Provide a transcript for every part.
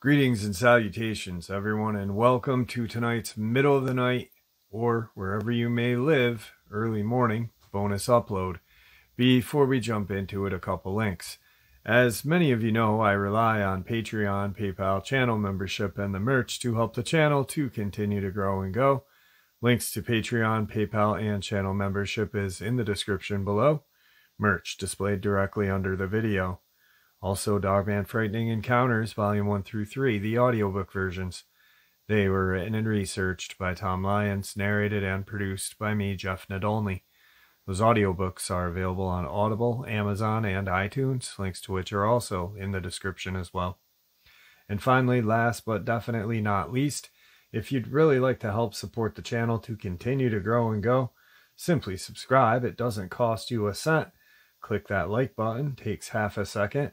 Greetings and salutations, everyone, and welcome to tonight's middle of the night, or wherever you may live, early morning bonus upload. Before we jump into it, a couple links. As many of you know, I rely on Patreon, PayPal, channel membership, and the merch to help the channel to continue to grow and go. Links to Patreon, PayPal, and channel membership is in the description below. Merch displayed directly under the video. Also, Dogman Frightening Encounters, Volume 1 through 3, the audiobook versions. They were written and researched by Tom Lyons, narrated and produced by me, Jeff Nadolny. Those audiobooks are available on Audible, Amazon, and iTunes, links to which are also in the description as well. And finally, last but definitely not least, if you'd really like to help support the channel to continue to grow and go, simply subscribe. It doesn't cost you a cent. Click that like button, takes half a second.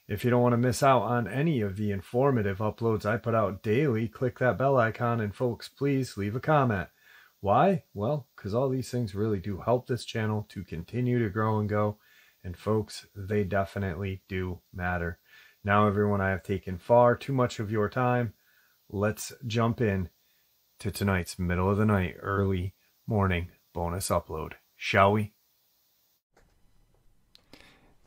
If you don't want to miss out on any of the informative uploads I put out daily, click that bell icon, and folks, please leave a comment. Why? Well, because all these things really do help this channel to continue to grow and go, and folks, they definitely do matter. Now, everyone, I have taken far too much of your time. Let's jump in to tonight's middle of the night, early morning bonus upload, shall we?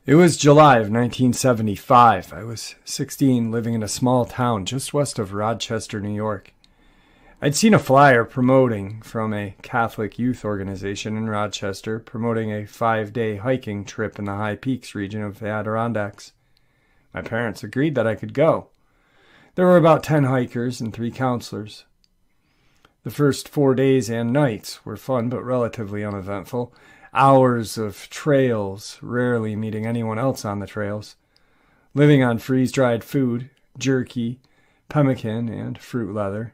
It was July of 1975. I was 16, living in a small town just west of Rochester, New York. I'd seen a flyer promoting from a Catholic youth organization in Rochester, promoting a 5-day hiking trip in the high Pics region of the Adirondacks. My parents agreed that I could go. There were about 10 hikers and 3 counselors. The first 4 days and nights were fun but relatively uneventful. Hours of trails, rarely meeting anyone else on the trails. Living on freeze-dried food, jerky, pemmican, and fruit leather.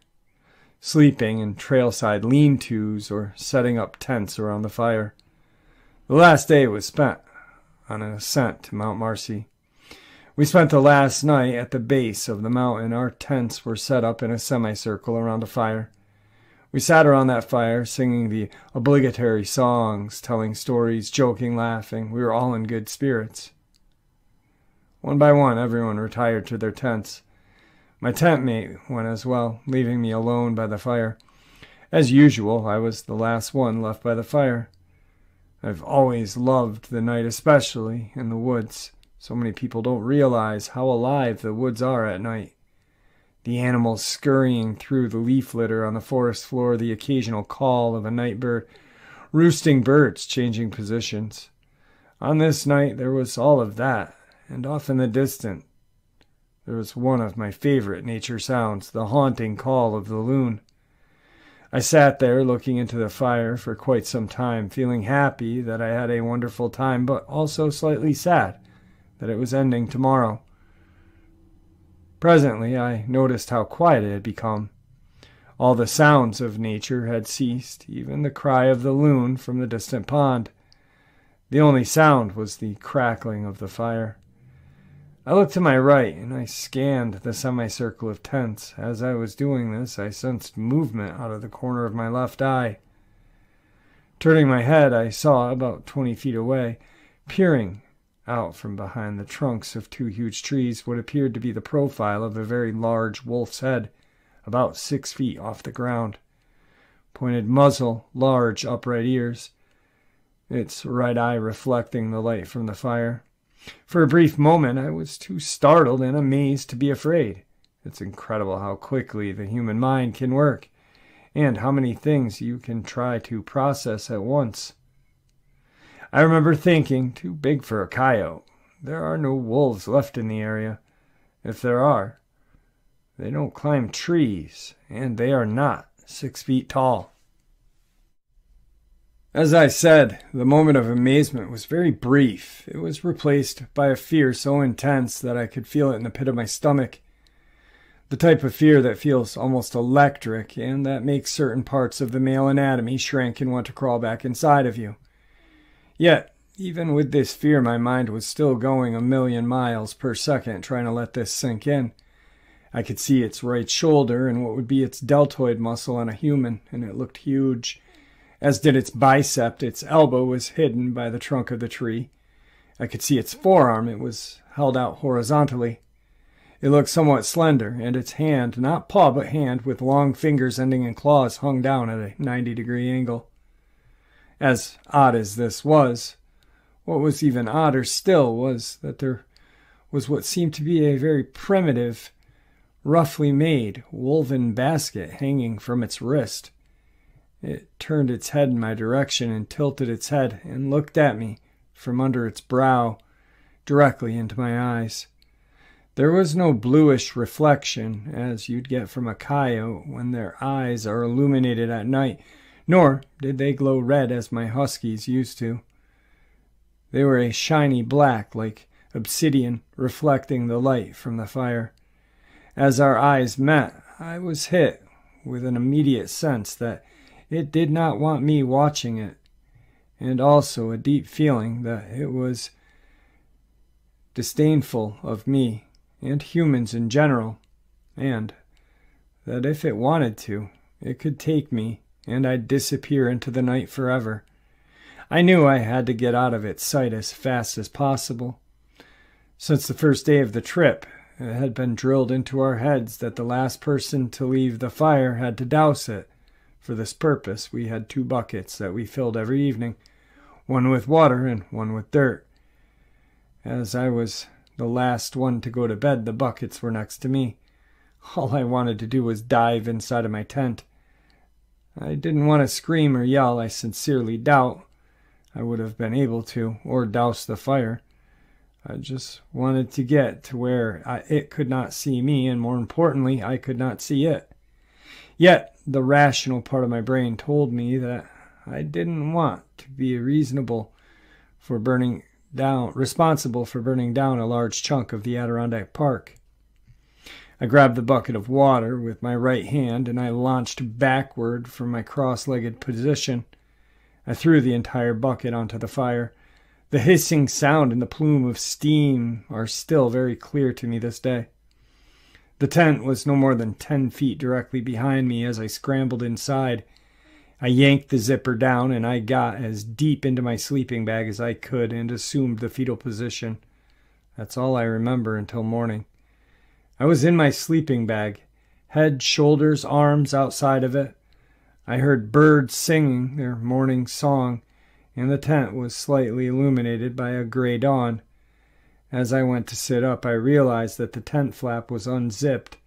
Sleeping in trailside lean-tos or setting up tents around the fire. The last day was spent on an ascent to Mount Marcy. We spent the last night at the base of the mountain. Our tents were set up in a semicircle around a fire. We sat around that fire, singing the obligatory songs, telling stories, joking, laughing. We were all in good spirits. One by one, everyone retired to their tents. My tent mate went as well, leaving me alone by the fire. As usual, I was the last one left by the fire. I've always loved the night, especially in the woods. So many people don't realize how alive the woods are at night. The animals scurrying through the leaf litter on the forest floor, the occasional call of a night bird, roosting birds changing positions. On this night there was all of that, and off in the distance there was one of my favorite nature sounds, the haunting call of the loon. I sat there looking into the fire for quite some time, feeling happy that I had a wonderful time, but also slightly sad that it was ending tomorrow. Presently, I noticed how quiet it had become. All the sounds of nature had ceased, even the cry of the loon from the distant pond. The only sound was the crackling of the fire. I looked to my right, and I scanned the semicircle of tents. As I was doing this, I sensed movement out of the corner of my left eye. Turning my head, I saw, about 20 feet away, peering out from behind the trunks of 2 huge trees, what appeared to be the profile of a very large wolf's head, about 6 feet off the ground. Pointed muzzle, large upright ears, its right eye reflecting the light from the fire. For a brief moment I was too startled and amazed to be afraid. It's incredible how quickly the human mind can work, and how many things you can try to process at once. I remember thinking, too big for a coyote. There are no wolves left in the area. If there are, they don't climb trees, and they are not 6 feet tall. As I said, the moment of amazement was very brief. It was replaced by a fear so intense that I could feel it in the pit of my stomach. The type of fear that feels almost electric, and that makes certain parts of the male anatomy shrink and want to crawl back inside of you. Yet, even with this fear, my mind was still going 1,000,000 miles per second, trying to let this sink in. I could see its right shoulder and what would be its deltoid muscle on a human, and it looked huge. as did its bicep. Its elbow was hidden by the trunk of the tree. I could see its forearm. It was held out horizontally. It looked somewhat slender, and its hand, not paw but hand, with long fingers ending in claws, hung down at a 90-degree angle. As odd as this was, what was even odder still was that there was what seemed to be a very primitive, roughly made woven basket hanging from its wrist. It turned its head in my direction and tilted its head and looked at me from under its brow directly into my eyes. There was no bluish reflection, as you'd get from a coyote when their eyes are illuminated at night, nor did they glow red as my huskies used to. They were a shiny black, like obsidian, reflecting the light from the fire. As our eyes met, I was hit with an immediate sense that it did not want me watching it, and also a deep feeling that it was disdainful of me and humans in general, and that if it wanted to, it could take me and I'd disappear into the night forever. I knew I had to get out of its sight as fast as possible. Since the first day of the trip, it had been drilled into our heads that the last person to leave the fire had to douse it. For this purpose, we had 2 buckets that we filled every evening, one with water and one with dirt. As I was the last one to go to bed, the buckets were next to me. All I wanted to do was dive inside of my tent. I didn't want to scream or yell. I sincerely doubt I would have been able to, or douse the fire. I just wanted to get to where it could not see me, and more importantly, I could not see it. Yet, the rational part of my brain told me that I didn't want to be responsible for burning down a large chunk of the Adirondack Park. I grabbed the bucket of water with my right hand, and I launched backward from my cross-legged position. I threw the entire bucket onto the fire. The hissing sound and the plume of steam are still very clear to me this day. The tent was no more than 10 feet directly behind me as I scrambled inside. I yanked the zipper down, and I got as deep into my sleeping bag as I could and assumed the fetal position. That's all I remember until morning. I was in my sleeping bag, head, shoulders, arms outside of it. I heard birds singing their morning song, and the tent was slightly illuminated by a gray dawn. As I went to sit up, I realized that the tent flap was unzipped,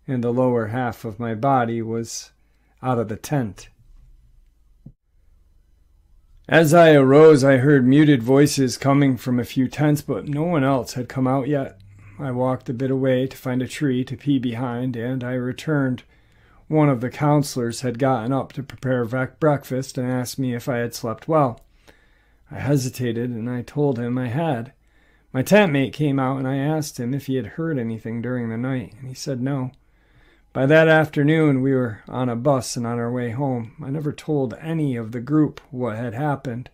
and the lower half of my body was out of the tent. As I arose, I heard muted voices coming from a few tents, but no one else had come out yet. I walked a bit away to find a tree to pee behind, and I returned. One of the counselors had gotten up to prepare breakfast and asked me if I had slept well. I hesitated, and I told him I had. My tent mate came out, and I asked him if he had heard anything during the night, and he said no. By that afternoon, we were on a bus and on our way home. I never told any of the group what had happened.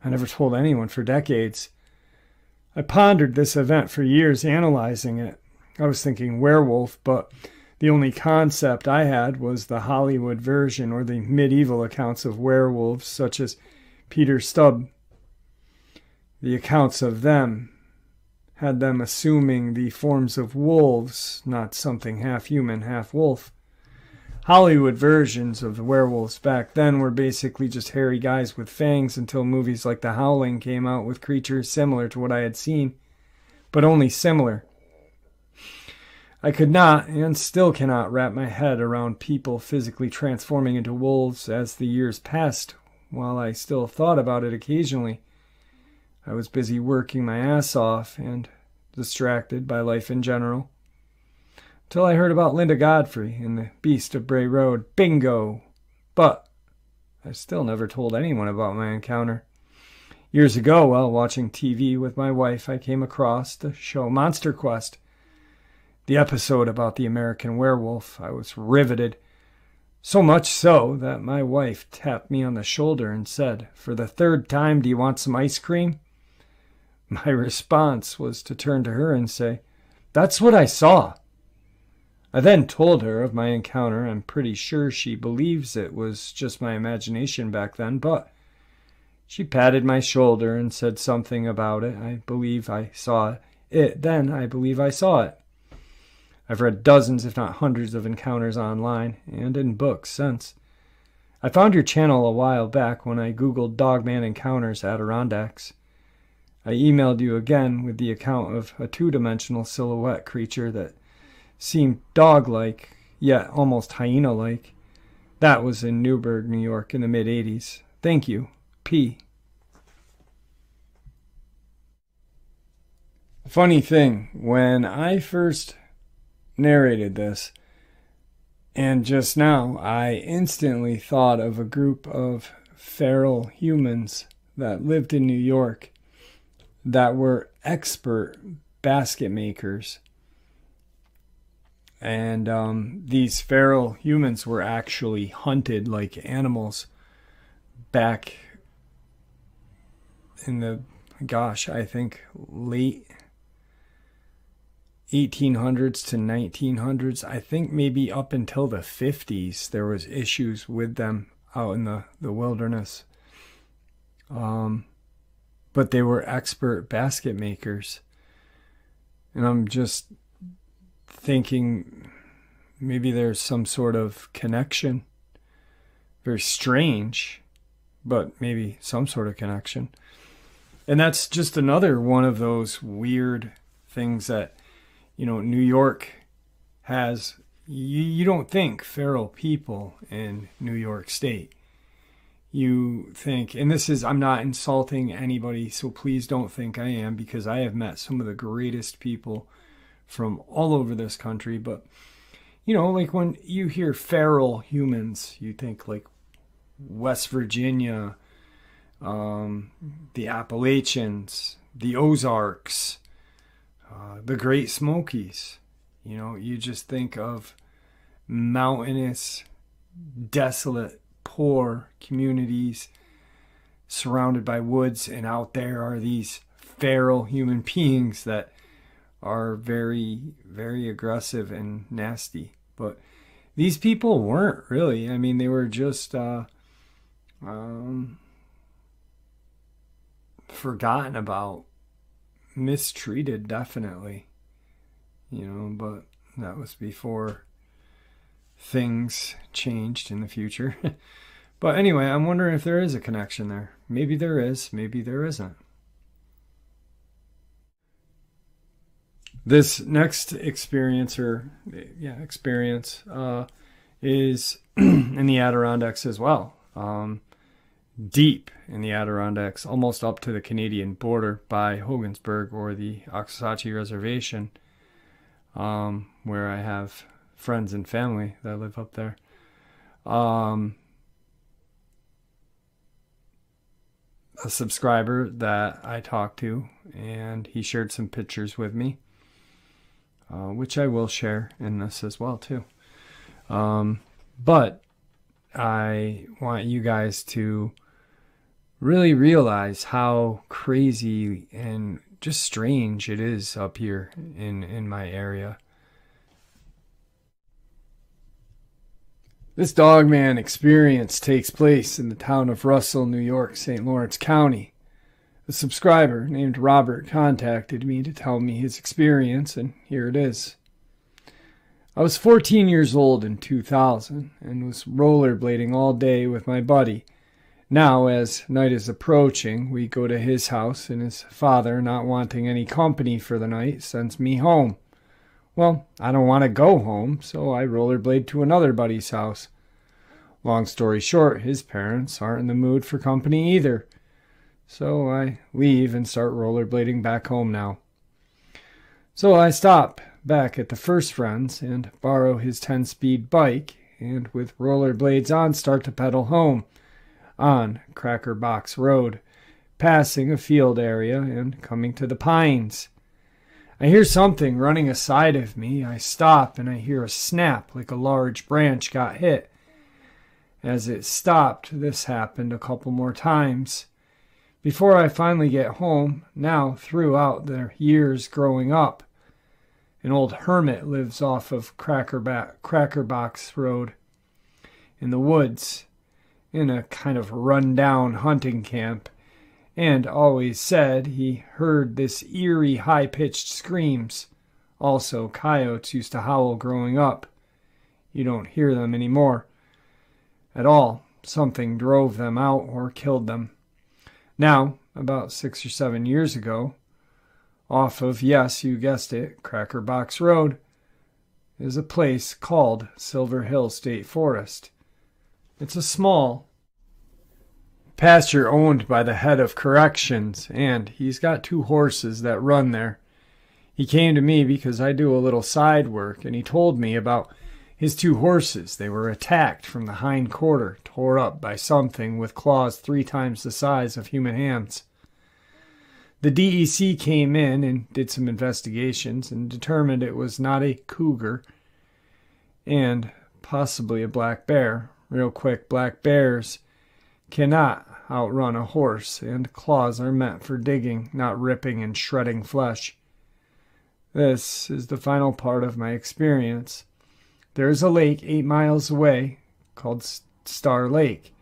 I never told anyone for decades. I pondered this event for years, analyzing it. I was thinking werewolf, but the only concept I had was the Hollywood version or the medieval accounts of werewolves, such as Peter Stubb. The accounts of them had them assuming the forms of wolves, not something half human, half wolf. Hollywood versions of the werewolves back then were basically just hairy guys with fangs until movies like The Howling came out with creatures similar to what I had seen, but only similar. I could not, and still cannot, wrap my head around people physically transforming into wolves as the years passed. While I still thought about it occasionally, I was busy working my ass off and distracted by life in general. Till I heard about Linda Godfrey and the Beast of Bray Road. Bingo! But I still never told anyone about my encounter. Years ago, while watching TV with my wife, I came across the show Monster Quest. The episode about the American werewolf. I was riveted. So much so that my wife tapped me on the shoulder and said, "For the 3rd time, do you want some ice cream?" My response was to turn to her and say, "That's what I saw." I then told her of my encounter. I'm pretty sure she believes it was just my imagination back then, but she patted my shoulder and said something about it. I believe I saw it then. I believe I saw it. I've read dozens, if not hundreds, of encounters online and in books since. I found your channel a while back when I Googled Dogman encounters Adirondacks. I emailed you again with the account of a two-dimensional silhouette creature that seemed dog-like, yet almost hyena-like. That was in Newburgh, New York in the mid-'80s. Thank you. P. Funny thing, when I first narrated this, and just now, I instantly thought of a group of feral humans that lived in New York that were expert basket makers. And these feral humans were actually hunted like animals back in the, I think late 1800s to 1900s. I think maybe up until the 50s there was issues with them out in the wilderness. But they were expert basket makers. And I'm just thinking maybe there's some sort of connection. Very strange, but maybe some sort of connection. And that's just another one of those weird things that, you know, New York has. You don't think feral people in New York State. You think, and this is, I'm not insulting anybody, so please don't think I am, because I have met some of the greatest people from all over this country. But, you know, like when you hear feral humans, you think like West Virginia, the Appalachians, the Ozarks, the Great Smokies. You know, you just think of mountainous, desolate, poor communities surrounded by woods, and out there are these feral human beings that are very, very aggressive and nasty. But these people weren't really. I mean, they were just forgotten about, mistreated, definitely. You know, but that was before things changed in the future. But anyway, I'm wondering if there is a connection there. Maybe there is, maybe there isn't. This next experience is in the Adirondacks as well. Deep in the Adirondacks, almost up to the Canadian border by Hogansburg or the Oxasachi Reservation, where I have friends and family that live up there. A subscriber that I talked to, and he shared some pictures with me, which I will share in this as well too. But I want you guys to really realize how crazy and just strange it is up here in my area. This Dogman experience takes place in the town of Russell, New York, St. Lawrence County. A subscriber named Robert contacted me to tell me his experience, and here it is. I was 14 years old in 2000 and was rollerblading all day with my buddy. Now, as night is approaching, we go to his house, and his father, not wanting any company for the night, sends me home. Well, I don't want to go home, so I rollerblade to another buddy's house. Long story short, his parents aren't in the mood for company either. So I leave and start rollerblading back home now. So I stop back at the first friend's and borrow his 10-speed bike, and with rollerblades on, start to pedal home on Cracker Box Road, passing a field area and coming to the Pines. I hear something running aside of me. I stop and I hear a snap like a large branch got hit. As it stopped, this happened a couple more times. Before I finally get home, now throughout the years growing up, An old hermit lives off of Cracker Box Road in the woods in a kind of run-down hunting camp, and always said he heard this eerie high-pitched screams. Also, coyotes used to howl growing up. You don't hear them anymore at all. Something drove them out or killed them. Now, about 6 or 7 years ago, off of, yes, you guessed it, Cracker Box Road, is a place called Silver Hill State Forest. It's a small pasture owned by the head of corrections, and he's got 2 horses that run there. He came to me because I do a little side work, and he told me about his 2 horses. They were attacked from the hind quarter, tore up by something with claws 3 times the size of human hands. The DEC came in and did some investigations and determined it was not a cougar and possibly a black bear. Real quick, black bears cannot outrun a horse, and claws are meant for digging, not ripping and shredding flesh. This is the final part of my experience. There is a lake 8 miles away called Star Lake.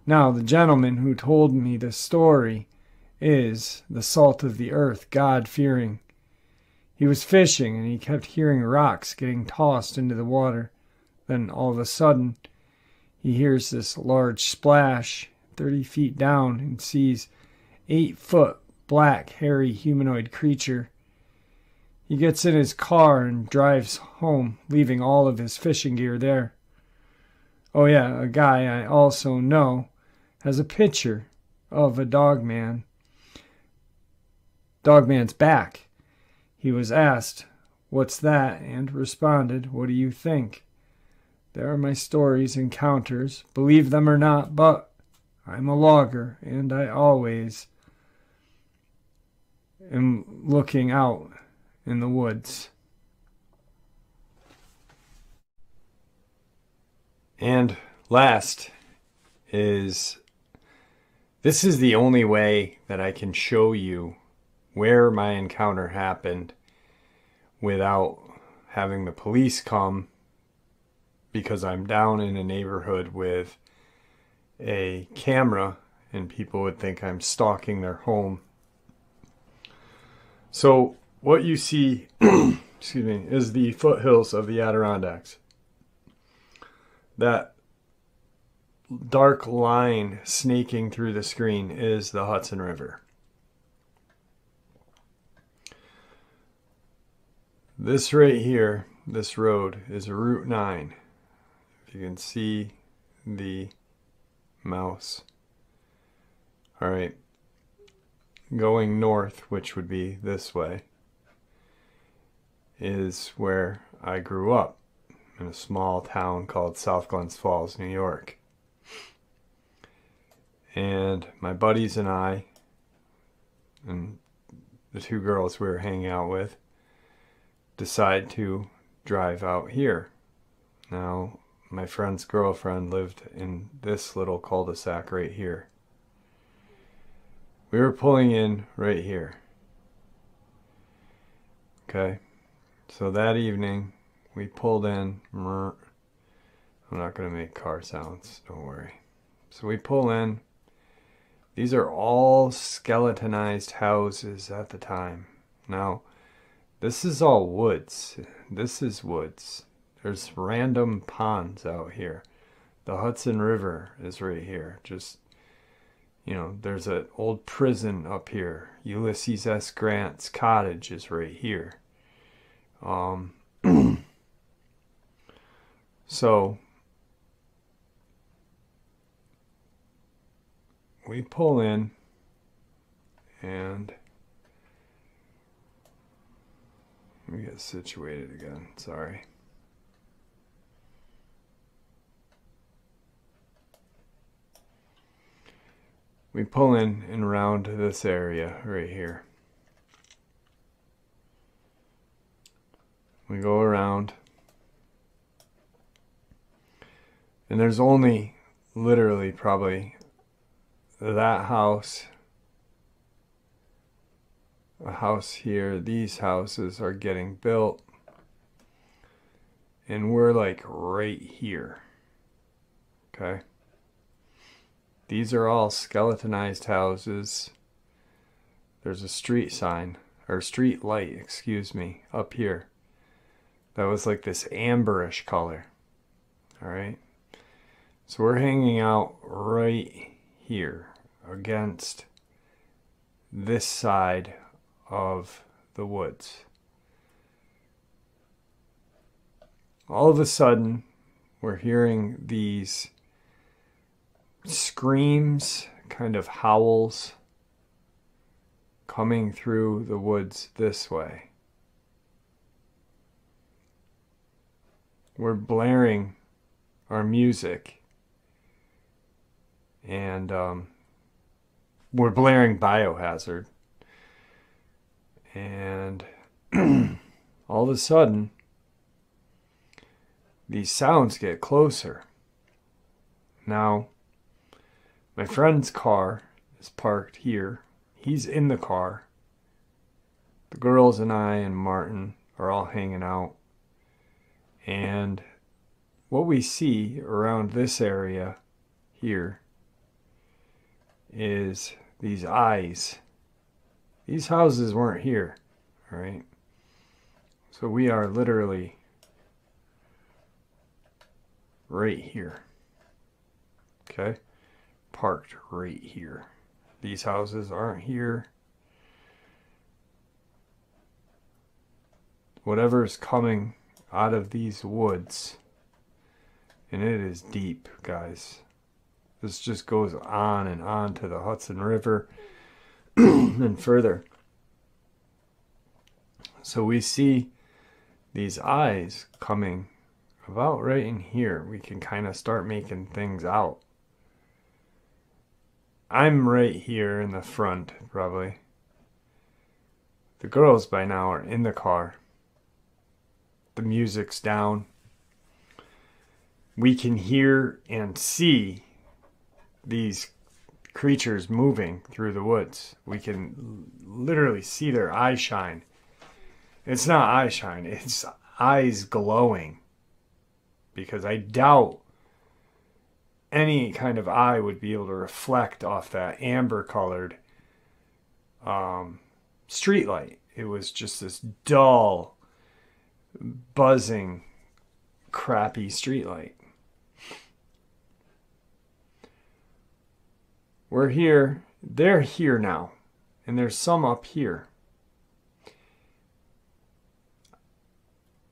Now, the gentleman who told me this story is the salt of the earth, God-fearing. He was fishing, and he kept hearing rocks getting tossed into the water. Then, all of a sudden, he hears this large splash 30 feet down and sees 8-foot black hairy humanoid creature. He gets in his car and drives home, leaving all of his fishing gear there. Oh yeah, a guy I also know has a picture of a Dogman. Dogman's back. He was asked, "What's that?" and responded, "What do you think?" There are my stories, encounters, believe them or not, but I'm a logger, and I always am looking out in the woods. And last is, this is the only way that I can show you where my encounter happened without having the police come, because I'm down in a neighborhood with a camera and people would think I'm stalking their home. So what you see excuse me, is the foothills of the Adirondacks. That dark line snaking through the screen is the Hudson River. This right here, this road, is Route 9. If you can see the mouse. Alright, going north, which would be this way, is where I grew up, in a small town called South Glens Falls, New York. And my buddies and I, and the 2 girls we were hanging out with, decide to drive out here. Now, my friend's girlfriend lived in this little cul-de-sac right here. We were pulling in right here. Okay, so that evening we pulled in. I'm not going to make car sounds, don't worry. So we pull in. These are all skeletonized houses at the time. Now, this is all woods. This is woods. There's random ponds out here. The Hudson River is right here. Just, you know, there's an old prison up here. Ulysses S. Grant's cottage is right here. So we pull in, and let me get situated again. Sorry. We pull in and around this area right here. We go around, and there's only literally probably that house a house here. These houses are getting built. And we're like right here. Okay. These are all skeletonized houses. There's a street sign, or street light, excuse me, up here. That was like this amberish color. All right. So we're hanging out right here against this side of the woods. All of a sudden, we're hearing these screams, kind of howls, coming through the woods this way. We're blaring our music, and we're blaring Biohazard, and all of a sudden these sounds get closer. Now, my friend's car is parked here. He's in the car. The girls and I and Martin are all hanging out. And what we see around this area here is these eyes. These houses weren't here, all right? So we are literally right here, okay? Parked right here. These houses aren't here. Whatever's coming out of these woods, and it is deep, guys. This just goes on and on to the Hudson River and further. So we see these eyes coming about right in here. We can kind of start making things out. I'm right here in the front, probably. The girls by now are in the car. The music's down. We can hear and see these creatures moving through the woods. We can literally see their eye shine. It's not eye shine, it's eyes glowing. Because I doubt any kind of eye would be able to reflect off that amber colored street light. It was just this dull, buzzing, crappy street light. We're here. They're here now. And there's some up here.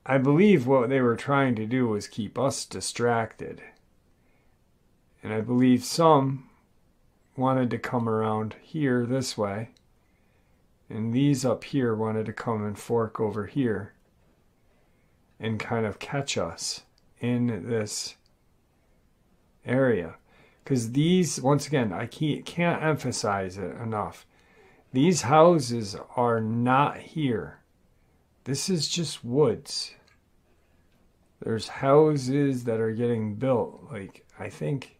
I believe what they were trying to do was keep us distracted. And I believe some wanted to come around here this way. And these up here wanted to come and fork over here and kind of catch us in this area. Because these, once again, I can't emphasize it enough. These houses are not here. This is just woods. There's houses that are getting built. Like, I think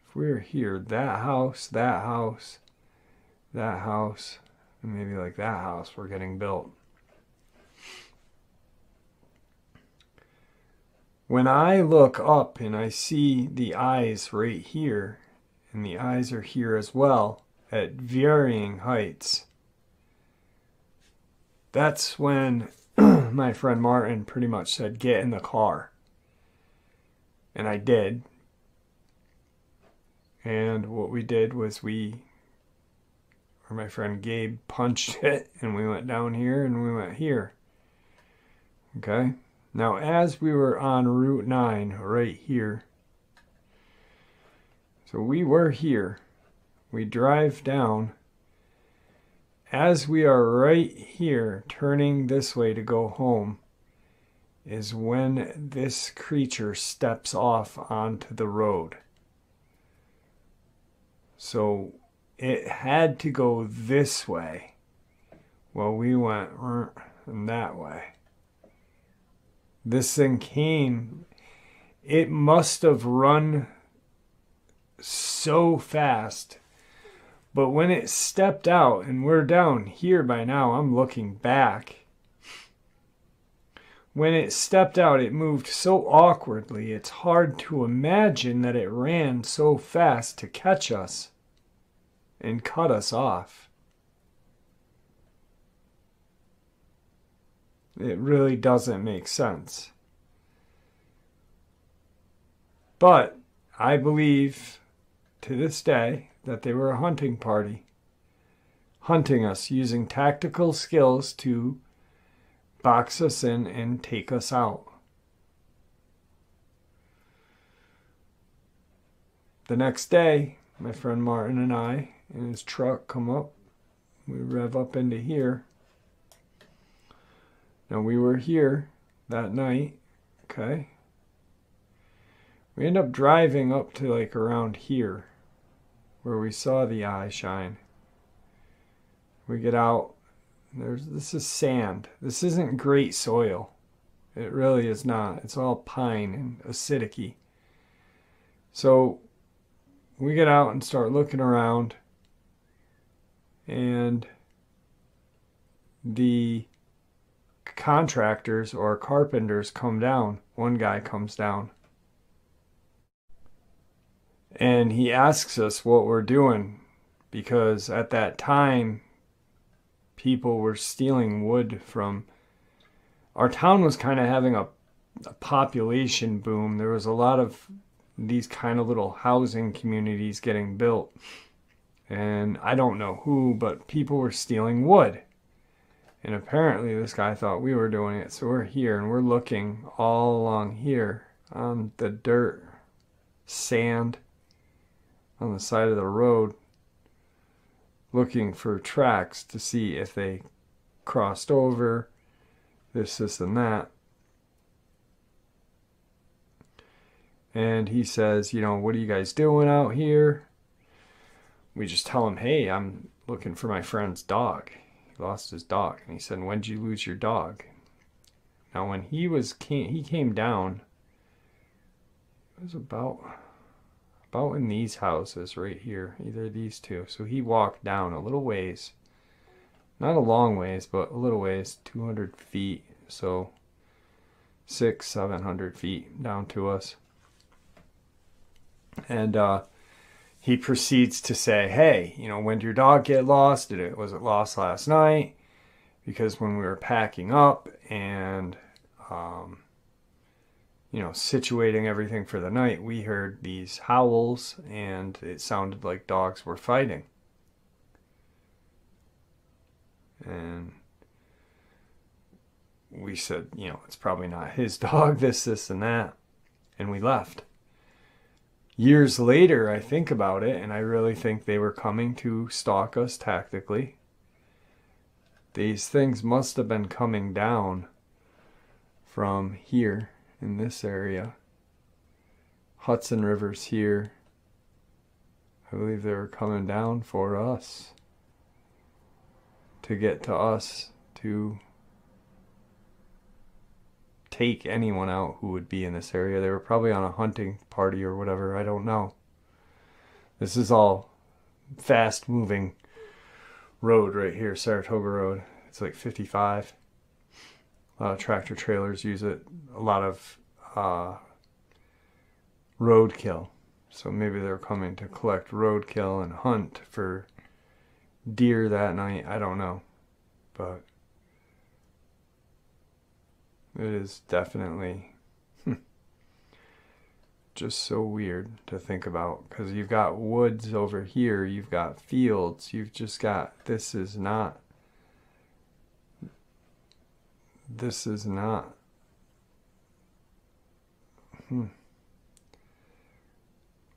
if we were here, that house, that house, that house, and maybe like that house were getting built. When I look up and I see the eyes right here, and the eyes are here as well, at varying heights, that's when my friend Martin pretty much said, get in the car. And I did. And what we did was my friend Gabe punched it, and we went down here and we went here. Okay? Now, as we were on Route 9 right here, so we were here. We drive down. As we are right here, turning this way to go home, is when this creature steps off onto the road. So it had to go this way. Well, we went that way. This thing came. It must have run so fast. But when it stepped out, and we're down here by now, I'm looking back. When it stepped out, it moved so awkwardly, it's hard to imagine that it ran so fast to catch us and cut us off. It really doesn't make sense. But I believe to this day that they were a hunting party, hunting us using tactical skills to box us in and take us out. The next day, my friend Martin and I in his truck come up. We rev up into here. Now we were here that night, okay? We end up driving up to like around here where we saw the eye shine. We get out. This is sand. This isn't great soil. It really is not. It's all pine and acidic-y. So we get out and start looking around, and the contractors or carpenters come down. One guy comes down, and he asks us what we're doing, because at that time people were stealing wood from our town. Was kind of having a population boom. There was a lot of these kind of little housing communities getting built, and I don't know who, but people were stealing wood, and apparently this guy thought we were doing it. So we're here and we're looking all along here on the dirt, sand on the side of the road, looking for tracks to see if they crossed over, this and that. And he says, you know, what are you guys doing out here? We just tell him, hey, I'm looking for my friend's dog. He lost his dog. And he said, when'd you lose your dog? Now when he came down, it was about in these houses right here, either of these two. So he walked down a little ways, not a long ways, but a little ways, 200 feet, so 600-700 feet down to us. And he proceeds to say, hey, you know, when did your dog get lost? Was it lost last night? Because when we were packing up and you know, situating everything for the night, we heard these howls, and it sounded like dogs were fighting. And we said, you know, it's probably not his dog, this, and that. And we left. Years later, I think about it, and I really think they were coming to stalk us tactically. These things must have been coming down from here. In this area, Hudson River's here. I believe they were coming down for us, to get to us, to take anyone out who would be in this area. They were probably on a hunting party or whatever, I don't know. This is all fast moving road right here, Saratoga Road. It's like 55. A lot of tractor trailers use it. A lot of roadkill. So maybe they're coming to collect roadkill and hunt for deer that night. I don't know. But it is definitely just so weird to think about. Because you've got woods over here. You've got fields. You've just got... This is not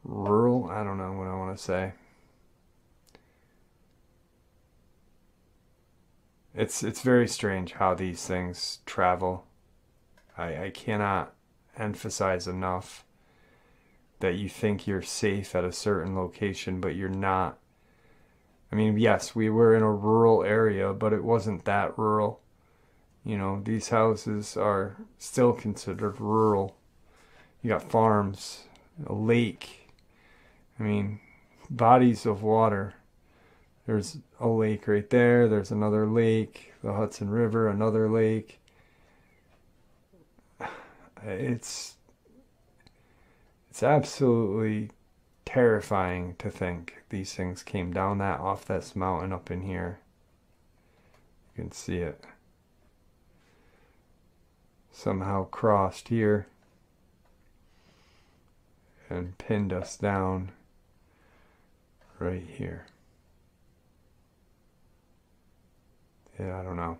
rural. I don't know what I want to say. It's very strange how these things travel. I cannot emphasize enough that you think you're safe at a certain location, but you're not. I mean, yes, we were in a rural area, but it wasn't that rural. You know, these houses are still considered rural. You got farms, a lake. I mean, bodies of water There's a lake right there. There's another lake. The Hudson River, another lake. It's absolutely terrifying to think these things came down that off this mountain up in here. You can see it. Somehow crossed here and pinned us down right here. Yeah, I don't know.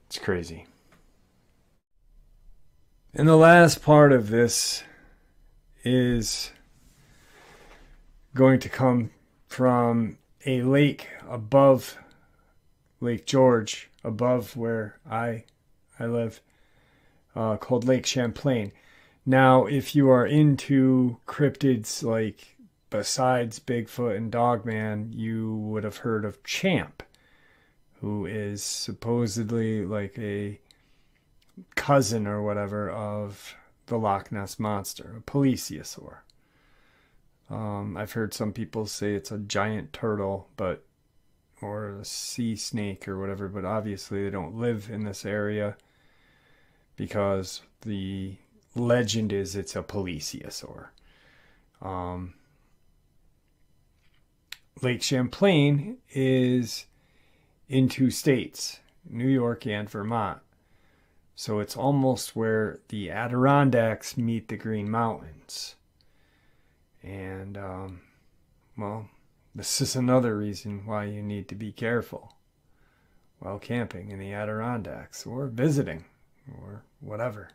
It's crazy. And the last part of this is going to come from a lake above Lake George, above where I live, called Lake Champlain. Now, if you are into cryptids like besides Bigfoot and Dogman, you would have heard of Champ, who is supposedly like a cousin or whatever of the Loch Ness Monster, a plesiosaur. I've heard some people say it's a giant turtle, or a sea snake or whatever, but obviously they don't live in this area because the legend is it's a plesiosaur. Lake Champlain is in 2 states, New York and Vermont. So it's almost where the Adirondacks meet the Green Mountains. And, well, this is another reason why you need to be careful while camping in the Adirondacks or visiting or whatever.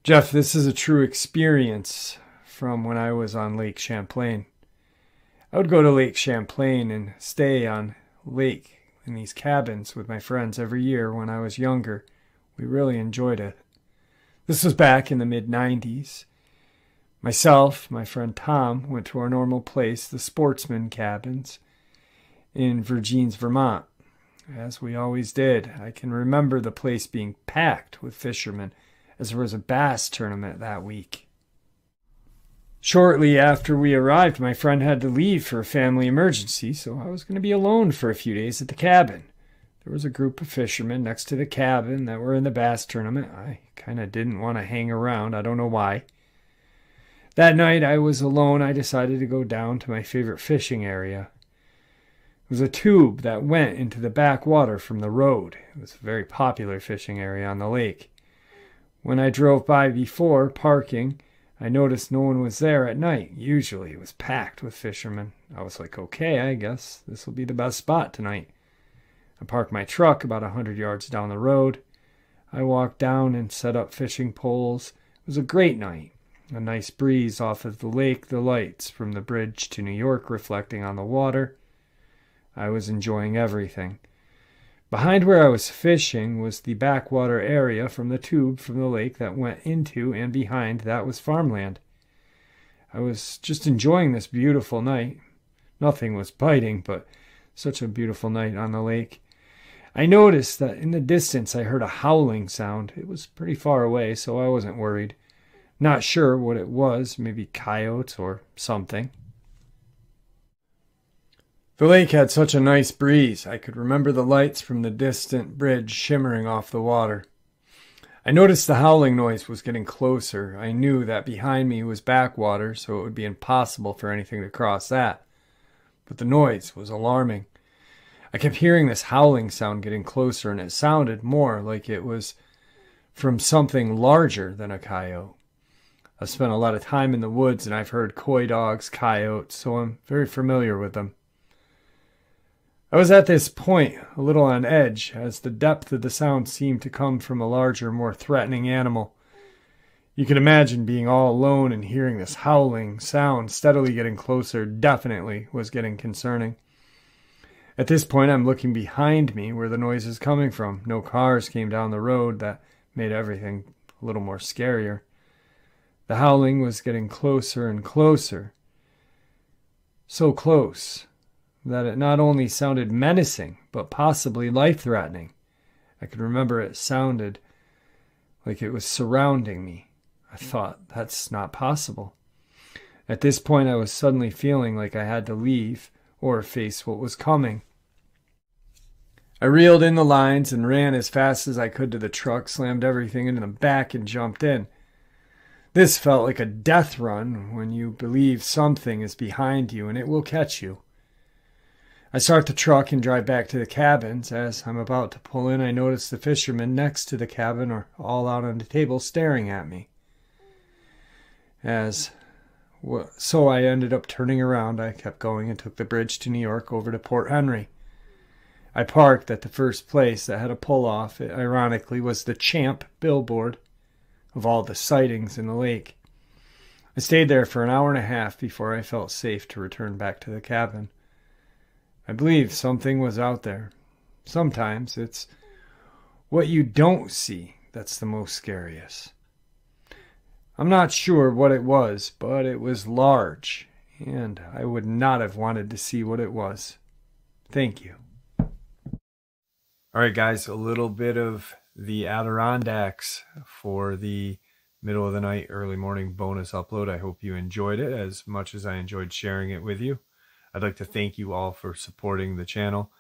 Jeff, this is a true experience from when I was on Lake Champlain. I would go to Lake Champlain and stay on lake in these cabins with my friends every year when I was younger. We really enjoyed it. This was back in the mid-90s. Myself, my friend Tom, went to our normal place, the Sportsman Cabins, in Vergines, Vermont. As we always did, I can remember the place being packed with fishermen, as there was a bass tournament that week. Shortly after we arrived, my friend had to leave for a family emergency, so I was going to be alone for a few days at the cabin. There was a group of fishermen next to the cabin that were in the bass tournament. I kind of didn't want to hang around. I don't know why. That night I was alone. I decided to go down to my favorite fishing area. It was a tube that went into the backwater from the road. It was a very popular fishing area on the lake. When I drove by before parking, I noticed no one was there at night. Usually it was packed with fishermen. I was like, okay, I guess this will be the best spot tonight. I parked my truck about 100 yards down the road. I walked down and set up fishing poles. It was a great night. A nice breeze off of the lake, the lights from the bridge to New York reflecting on the water. I was enjoying everything. Behind where I was fishing was the backwater area from the tube from the lake that went into, and behind that was farmland. I was just enjoying this beautiful night. Nothing was biting, but such a beautiful night on the lake. I noticed that in the distance I heard a howling sound. It was pretty far away, so I wasn't worried. Not sure what it was, maybe coyotes or something. The lake had such a nice breeze. I could remember the lights from the distant bridge shimmering off the water. I noticed the howling noise was getting closer. I knew that behind me was backwater, so it would be impossible for anything to cross that. But the noise was alarming. I kept hearing this howling sound getting closer, and it sounded more like it was from something larger than a coyote. I've spent a lot of time in the woods, and I've heard coy dogs, coyotes, so I'm very familiar with them. I was at this point a little on edge, as the depth of the sound seemed to come from a larger, more threatening animal. You can imagine being all alone and hearing this howling sound steadily getting closer definitely was getting concerning. At this point, I'm looking behind me where the noise is coming from. No cars came down the road. That made everything a little more scarier. The howling was getting closer and closer. So close that it not only sounded menacing, but possibly life-threatening. I could remember it sounded like it was surrounding me. I thought, that's not possible. At this point, I was suddenly feeling like I had to leave or face what was coming. I reeled in the lines and ran as fast as I could to the truck, slammed everything into the back, and jumped in. This felt like a death run when you believe something is behind you and it will catch you. I start the truck and drive back to the cabins. As I'm about to pull in, I notice the fishermen next to the cabin are all out on the table staring at me. So I ended up turning around. I kept going and took the bridge to New York over to Port Henry. I parked at the first place that had a pull-off. It ironically was the Champ billboard of all the sightings in the lake. I stayed there for an hour and a half before I felt safe to return back to the cabin. I believe something was out there. Sometimes it's what you don't see that's the most scariest. I'm not sure what it was, but it was large, and I would not have wanted to see what it was. Thank you. All right, guys, a little bit of the Adirondacks for the middle of the night, early morning bonus upload. I hope you enjoyed it as much as I enjoyed sharing it with you. I'd like to thank you all for supporting the channel.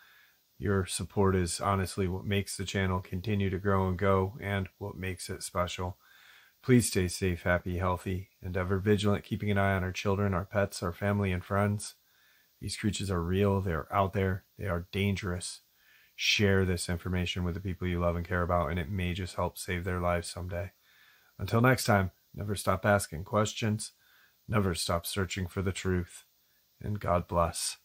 Your support is honestly what makes the channel continue to grow and go, and what makes it special. Please stay safe, happy, healthy, and ever vigilant, keeping an eye on our children, our pets, our family, and friends. These creatures are real. They are out there. They are dangerous. Share this information with the people you love and care about, and it may just help save their lives someday. Until next time, never stop asking questions. Never stop searching for the truth. And God bless.